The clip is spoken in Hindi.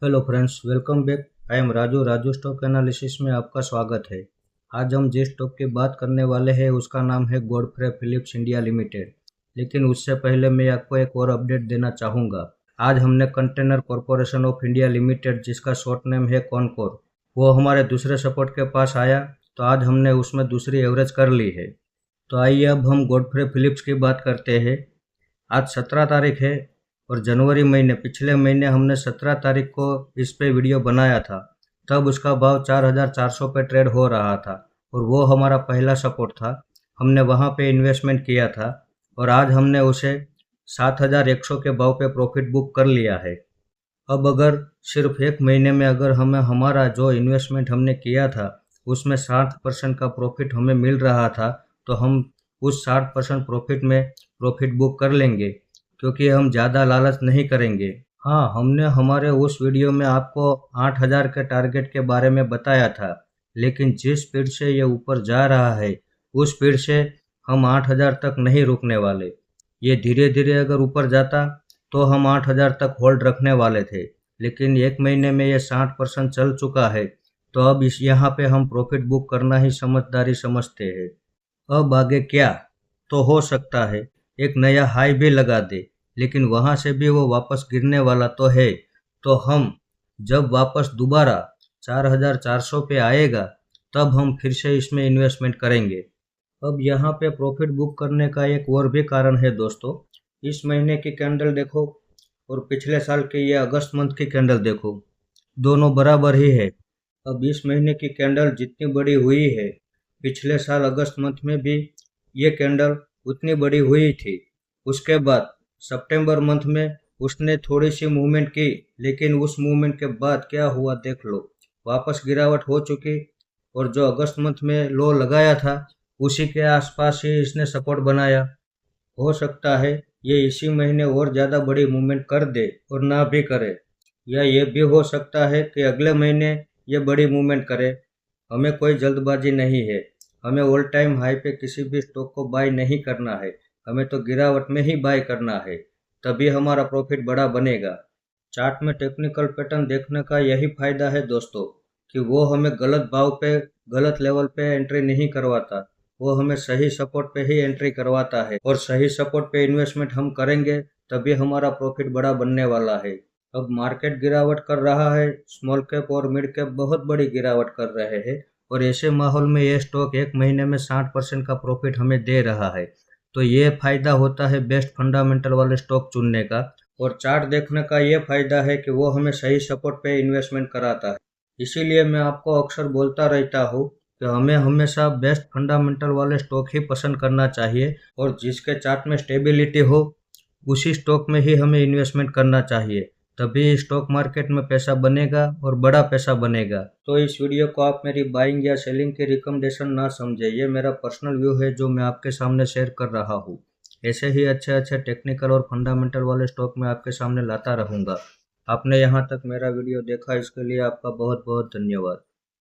Hello friends, welcome back. I am Raju stock analysis में आपका स्वागत है। आज हम जिस स्टॉक की बात करने वाले हैं उसका नाम है गॉडफ्रे फिलिप्स इंडिया लिमिटेड। लेकिन उससे पहले मैं आपको एक और अपडेट देना चाहूँगा। आज हमने container corporation of India limited, जिसका शॉर्ट नेम है कॉनकोर, वो हमारे दूसरे सपोर्ट के पास आया, तो आज हमने उसमें दूसरी एवरेज कर ली है। तो आइए अब हम गॉडफ्रे फिलिप्स की बात करते हैं। आज 17 तारीख है और जनवरी महीने, पिछले महीने हमने 17 तारीख को इस पे वीडियो बनाया था। तब उसका भाव 4,400 पे ट्रेड हो रहा था और वो हमारा पहला सपोर्ट था। हमने वहाँ पे इन्वेस्टमेंट किया था और आज हमने उसे 7,100 के भाव पे प्रॉफिट बुक कर लिया है। अब अगर सिर्फ एक महीने में अगर हमें हमारा जो इन्वेस्टमेंट हमने किया था उसमें 60% का प्रॉफिट हमें मिल रहा था, तो हम उस 60% प्रॉफिट में प्रॉफिट बुक कर लेंगे, क्योंकि हम ज़्यादा लालच नहीं करेंगे। हाँ, हमने हमारे उस वीडियो में आपको 8,000 के टारगेट के बारे में बताया था, लेकिन जिस स्पीड से ये ऊपर जा रहा है उस स्पीड से हम 8,000 तक नहीं रुकने वाले। ये धीरे धीरे अगर ऊपर जाता तो हम 8,000 तक होल्ड रखने वाले थे, लेकिन एक महीने में ये 60% चल चुका है, तो अब इस यहाँ पे हम प्रॉफिट बुक करना ही समझदारी समझते हैं। अब आगे क्या, तो हो सकता है एक नया हाई भी लगा दे, लेकिन वहां से भी वो वापस गिरने वाला तो है। तो हम जब वापस दोबारा 4,400 पे आएगा तब हम फिर से इसमें इन्वेस्टमेंट करेंगे। अब यहाँ पे प्रॉफिट बुक करने का एक और भी कारण है दोस्तों। इस महीने की कैंडल देखो और पिछले साल के ये अगस्त मंथ की कैंडल देखो, दोनों बराबर ही है। अब इस महीने की कैंडल जितनी बड़ी हुई है, पिछले साल अगस्त मंथ में भी ये कैंडल उतनी बड़ी हुई थी। उसके बाद सितंबर मंथ में उसने थोड़ी सी मूवमेंट की, लेकिन उस मूवमेंट के बाद क्या हुआ देख लो, वापस गिरावट हो चुकी। और जो अगस्त मंथ में लो लगाया था उसी के आसपास ही इसने सपोर्ट बनाया। हो सकता है ये इसी महीने और ज़्यादा बड़ी मूवमेंट कर दे और ना भी करे, या ये भी हो सकता है कि अगले महीने ये बड़ी मूवमेंट करे। हमें कोई जल्दबाजी नहीं है। हमें ऑल टाइम हाई पे किसी भी स्टॉक को बाय नहीं करना है। हमें तो गिरावट में ही बाय करना है, तभी हमारा प्रॉफिट बड़ा बनेगा। चार्ट में टेक्निकल पैटर्न देखने का यही फायदा है दोस्तों, कि वो हमें गलत भाव पे, गलत लेवल पे एंट्री नहीं करवाता। वो हमें सही सपोर्ट पे ही एंट्री करवाता है, और सही सपोर्ट पे इन्वेस्टमेंट हम करेंगे तभी हमारा प्रॉफिट बड़ा बनने वाला है। अब मार्केट गिरावट कर रहा है, स्मॉल कैप और मिड कैप बहुत बड़ी गिरावट कर रहे हैं, और ऐसे माहौल में ये स्टॉक एक महीने में 60% का प्रॉफिट हमें दे रहा है। तो ये फायदा होता है बेस्ट फंडामेंटल वाले स्टॉक चुनने का। और चार्ट देखने का ये फायदा है कि वो हमें सही सपोर्ट पे इन्वेस्टमेंट कराता है। इसीलिए मैं आपको अक्सर बोलता रहता हूँ कि हमें हमेशा बेस्ट फंडामेंटल वाले स्टॉक ही पसंद करना चाहिए, और जिसके चार्ट में स्टेबिलिटी हो उसी स्टॉक में ही हमें इन्वेस्टमेंट करना चाहिए। तभी स्टॉक मार्केट में पैसा बनेगा और बड़ा पैसा बनेगा। तो इस वीडियो को आप मेरी बाइंग या सेलिंग की रिकमेंडेशन ना समझे, ये मेरा पर्सनल व्यू है जो मैं आपके सामने शेयर कर रहा हूँ। ऐसे ही अच्छे अच्छे टेक्निकल और फंडामेंटल वाले स्टॉक मैं आपके सामने लाता रहूँगा। आपने यहाँ तक मेरा वीडियो देखा, इसके लिए आपका बहुत बहुत धन्यवाद।